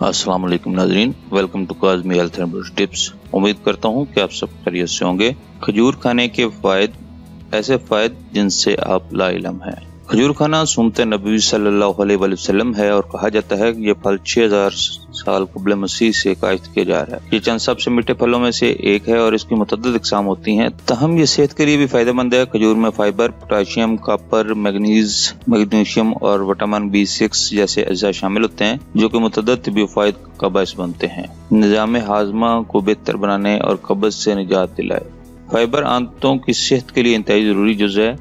अस्सलाम वालेकुम नाजरीन, welcome to Kazmi health and beauty tips. उम्मीद करता हूँ कि आप सब खैरियत से होंगे। खजूर खाने के फायदे, ऐसे फायदे जिनसे आप लाइलम हैं। खजूर खाना सुन्नत नबी सल्लल्लाहु अलैहि वसल्लम है और कहा जाता है कि ये फल 6000 साल क़ब्ल मसीह से काश्त किया जा रहा है। ये चंद सबसे मीठे फलों में से एक है और इसकी मुतअद्दिद इक़साम होती हैं, तहम ये सेहत के लिए भी फायदेमंद है। खजूर में फाइबर, पोटाशियम, कॉपर, मैग्नीशियम और विटामिन B6 जैसे अज्जा शामिल होते हैं, जो कि मुतअद्दिद तिब्बी फ़वाइद का बाइस बनते हैं। निज़ाम हाज़मा को बेहतर बनाने और कब्ज़ से निजात दिलाए। फाइबर आंतों की सेहत के लिए इंतहाई ज़रूरी जुज़ है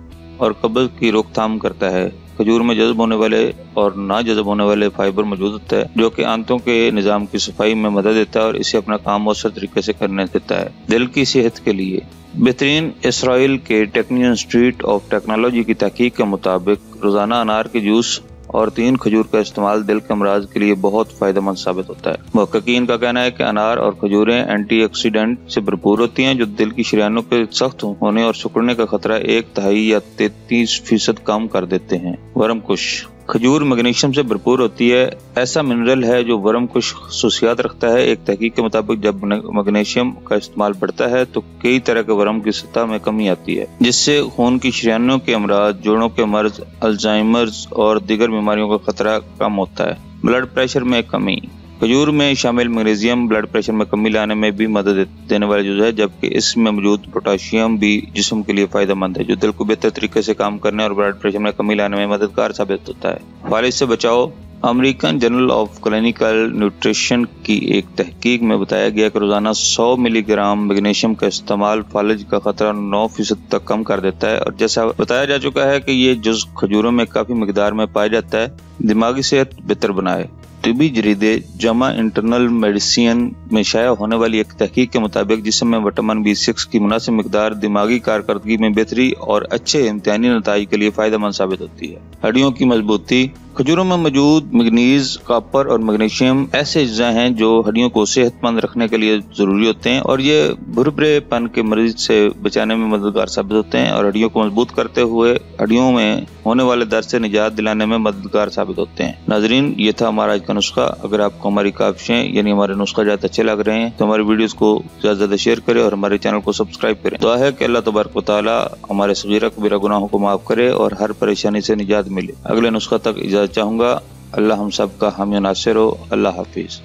और कब्ज़ की रोकथाम करता है। खजूर में जज़ब होने वाले और ना जज़ब होने वाले फाइबर मौजूद होता है, जो कि आंतों के निज़ाम की सफाई में मदद देता है और इसे अपना काम मौसर तरीके से करने देता है। दिल की सेहत के लिए बेहतरीन इसराइल के टेक्निकल इंस्टीट्यूट ऑफ टेक्नोलॉजी की तहकीक के मुताबिक रोजाना अनार के जूस और 3 खजूर का इस्तेमाल दिल के अमराज के लिए बहुत फायदेमंद साबित होता है। मुहक्किकीन का कहना है कि अनार और खजूरें एंटीऑक्सीडेंट से भरपूर होती हैं, जो दिल की शरीयानों के सख्त होने और सिकुड़ने का खतरा 1/3 या 33% कम कर देते हैं। वर्मकुश खजूर मैग्नीशियम से भरपूर होती है। ऐसा मिनरल है जो वर्मकुश खसूसियात रखता है। एक तहकीक के मुताबिक जब मैग्नीशियम का इस्तेमाल बढ़ता है तो कई तरह के वर्म की सतह में कमी आती है, जिससे खून की शरीयानों के अमराज, जोड़ों के मर्ज, अल्जाइमर्स और दीगर बीमारियों का खतरा कम होता है। ब्लड प्रेशर में कमी खजूर में शामिल मैग्नीशियम ब्लड प्रेशर में कमी लाने में भी मदद देने वाला जुज़ है, जबकि इसमें मौजूद पोटाशियम भी जिस्म के लिए फायदेमंद है, जो दिल को बेहतर तरीके से काम करने और ब्लड प्रेशर में कमी लाने में मददगार साबित होता है। फालिज से बचाओ American journal of clinical nutrition की एक तहकीक में बताया गया कि रोजाना 100 मिलीग्राम मैग्नीशियम का इस्तेमाल फालिज का खतरा 9% तक कम कर देता है। और जैसा बताया जा चुका है कि ये जुज़ खजूरों में काफी मिकदार में पाया जाता है। दिमागी सेहत बेहतर बनाए तिब्बी जरीदे जमा इंटरनल मेडिसिन में शाया होने वाली एक तहकीक के मुताबिक जिस्म में विटामिन B6 की मुनासिब मिकदार दिमागी कारकर्दगी में बेहतरी और अच्छे इम्तिहानी नताइज के लिए फायदेमंद साबित होती है। हड्डियों की मजबूती खजूरों में मौजूद मैग्नीज, कॉपर और मैग्नीशियम ऐसे अज्जा हैं जो हड्डियों को सेहतमंद रखने के लिए जरूरी होते हैं और ये भुरभुरेपन के मरीज से बचाने में मददगार साबित होते हैं और हड्डियों को मजबूत करते हुए हड्डियों में होने वाले दर्द से निजात दिलाने में मददगार साबित होते हैं। नाजरीन, ये था हमारा आज का नुस्खा। अगर आपको हमारी काविशें यानी हमारे नुस्खा ज्यादा अच्छे लग रहे हैं तो हमारी वीडियोस को ज्यादा ज्यादा शेयर करें और हमारे चैनल को सब्सक्राइब करें। दुआ है कि अल्लाह तबारक व तआला हमारे सगीरा कबीरा गुनाहों को माफ करे और हर परेशानी से निजात मिले। अगले नुस्खा तक इजाजत चाहूंगा। अल्लाह हम सब का हामी नासिर हो। अल्लाह हाफिज।